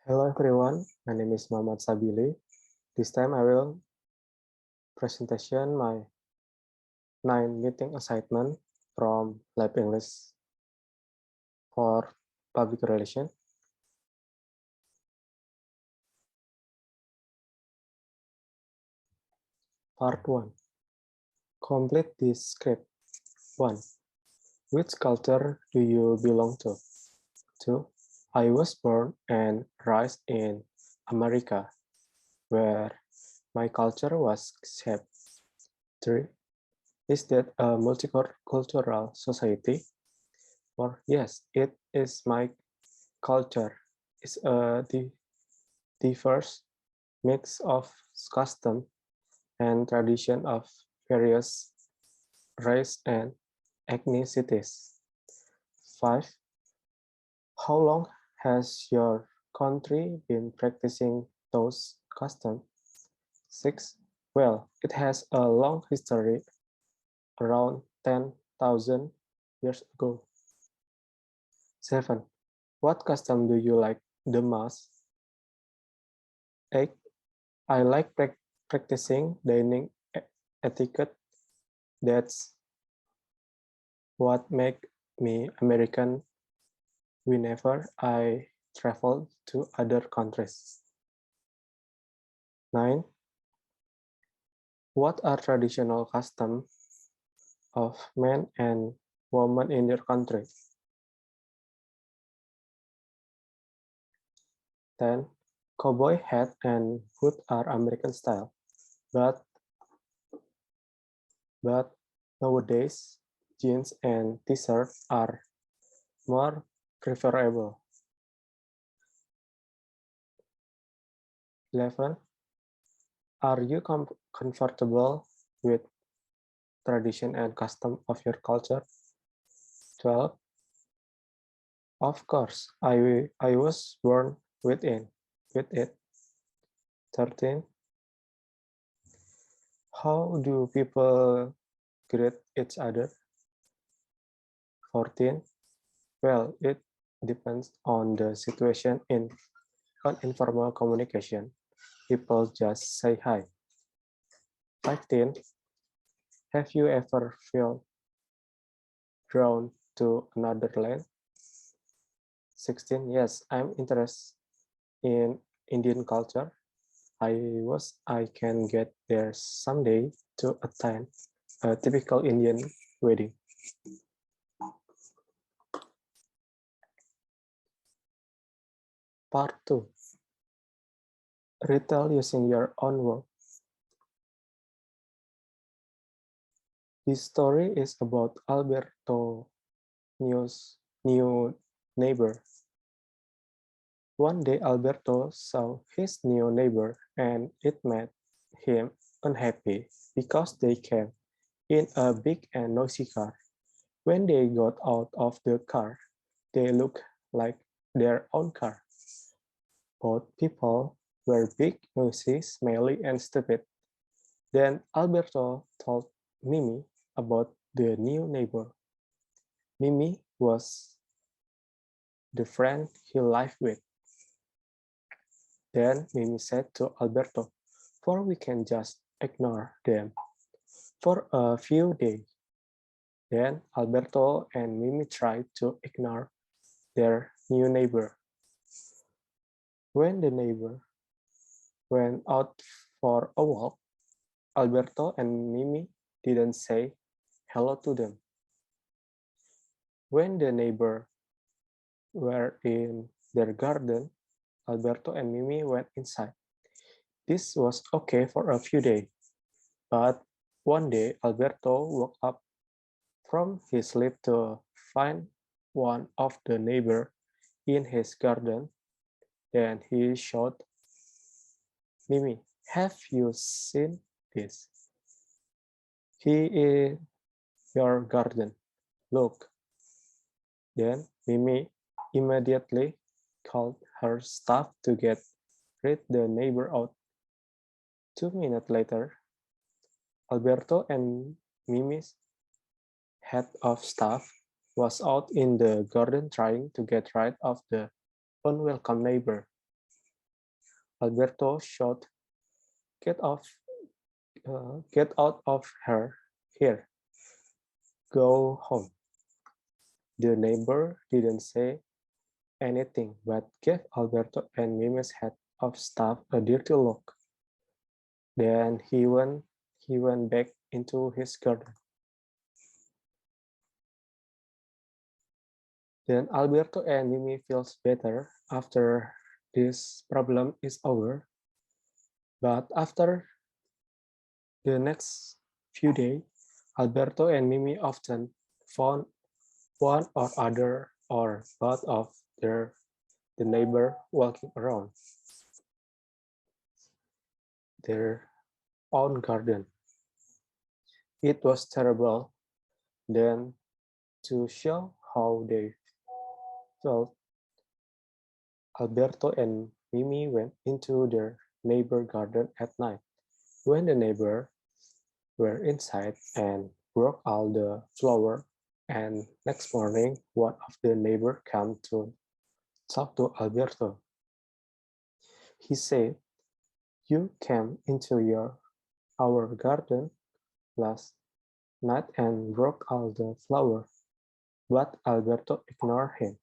Hello everyone, my name is Muhammad Sabily. This time I will presentation my 9 meeting assignment from Lab English for Public Relation. Part 1. Complete this script. 1. Which culture do you belong to? 2. I was born and raised in America, where my culture was shaped. 3. Is that a multicultural society? Or yes, it is my culture. It's a diverse mix of custom and tradition of various race and ethnicities. 5. How long has your country been practicing those customs? 6. Well, it has a long history, around 10,000 years ago. 7. What custom do you like the most? 8. I like practicing dining etiquette. That's what makes me American whenever I travel to other countries. 9. What are traditional customs of men and women in your country? 10. Cowboy hat and hood are American style, but nowadays jeans and t-shirts are more preferable. 11. Are you comfortable with tradition and custom of your culture? 12. Of course, I was born with it. 13. How do people greet each other? 14. Well, it depends on the situation. In informal communication, people just say hi. 15. Have you ever felt drawn to another land? 16. Yes, I'm interested in Indian culture. I can get there someday to attend a typical Indian wedding. Part 2. Retell using your own words. This story is about Alberto New's new neighbor. One day Alberto saw his new neighbor and it made him unhappy because they came in a big and noisy car. When they got out of the car, they looked like their own car. Both people were big, noisy, smelly, and stupid. Then Alberto told Mimi about the new neighbor. Mimi was the friend he lived with. Then Mimi said to Alberto, "For we can just ignore them for a few days." Then Alberto and Mimi tried to ignore their new neighbor. When the neighbor went out for a walk, Alberto and Mimi didn't say hello to them. When the neighbor were in their garden, Alberto and Mimi went inside. This was okay for a few days, but one day Alberto woke up from his sleep to find one of the neighbors in his garden. Then he shouted, "Mimi, have you seen this? He is your garden. Look." Then Mimi immediately called her staff to get rid the neighbor out. 2 minutes later, Alberto and Mimi's head of staff was out in the garden trying to get rid of the unwelcome neighbor. Alberto shouted, get out of here, go home." The neighbor didn't say anything but gave Alberto and Mimi's head of stuff a dirty look. Then he went back into his garden. Then Alberto and Mimi feels better after this problem is over. But after the next few days, Alberto and Mimi often found one or other or both of the neighbor walking around their own garden. It was terrible. Then, to show how they felt, Alberto and Mimi went into their neighbor garden at night. When the neighbors were inside and broke all the flower, and next morning one of the neighbors came to talk to Alberto. He said, "You came into our garden last night and broke all the flower." But Alberto ignored him.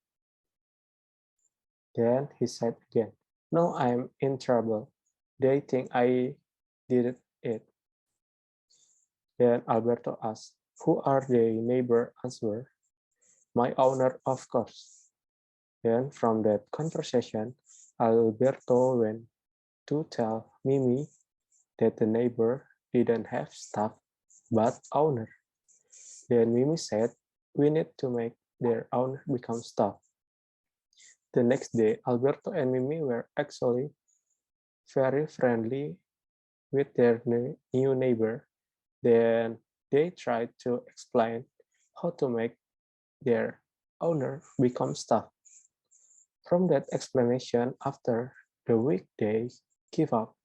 Then he said again, "No, I'm in trouble. They think I did it." Then Alberto asked, "Who are the neighbor?" Answered, "My owner, of course." Then from that conversation, Alberto went to tell Mimi that the neighbor didn't have staff but owner. Then Mimi said, "We need to make their owner become staff." The next day, Alberto and Mimi were actually very friendly with their new neighbor. Then they tried to explain how to make their owner become staff. From that explanation, after the week they give up.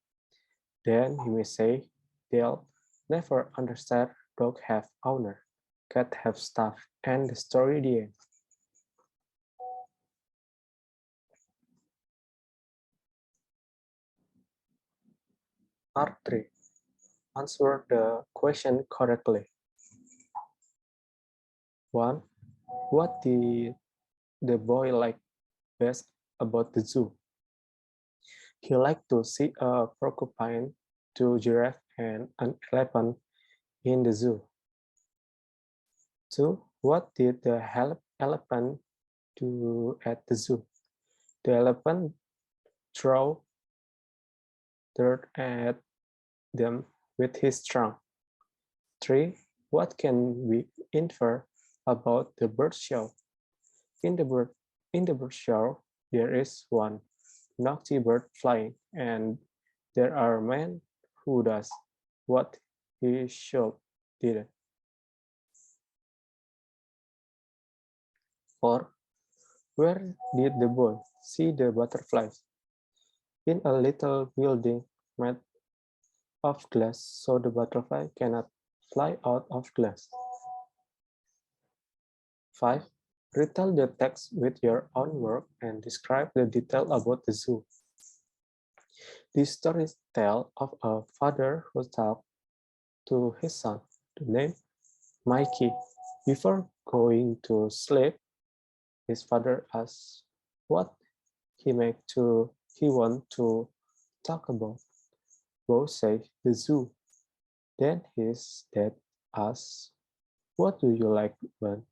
Then he may say, "They'll never understand dog have owner, cat have staff," and the story the end. Part 3. Answer the question correctly. 1. What did the boy like best about the zoo? He liked to see a porcupine, 2 giraffe, and an elephant in the zoo. 2. What did the elephant do at the zoo? The elephant threw dirt at them with his trunk. 3. What can we infer about the bird show? In the bird show, there is one naughty bird flying, and there are men who does what he should didn't. 4. Where did the boy see the butterflies? In a little building made of glass, so the butterfly cannot fly out of glass. 5. Retell the text with your own words and describe the detail about the zoo. This story tells of a father who talked to his son, the name Mikey. Before going to sleep, his father asked what he want to talk about. Bo said the zoo. Then his dad asked, "What do you like when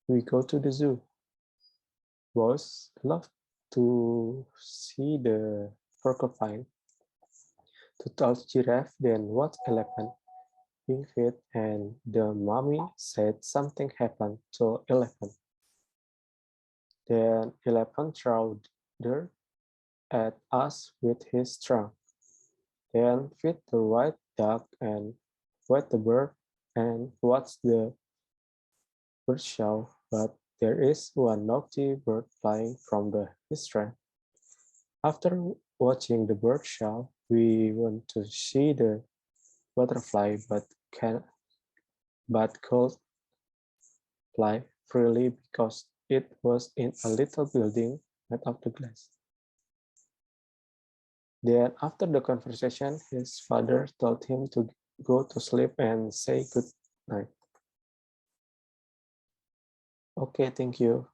we go to the zoo?" Boys love to see the porcupine, to touch giraffe, then watch elephant being fed, and the mommy said something happened to elephant. Then elephant threw dirt at us with his trunk. Then feed the white duck and wet the bird and watch the bird show, but there is one naughty bird flying from his trunk. After watching the bird show, we want to see the butterfly but could fly freely because it was in a little building made of the glass. Then after the conversation, his father told him to go to sleep and say good night. Okay, thank you.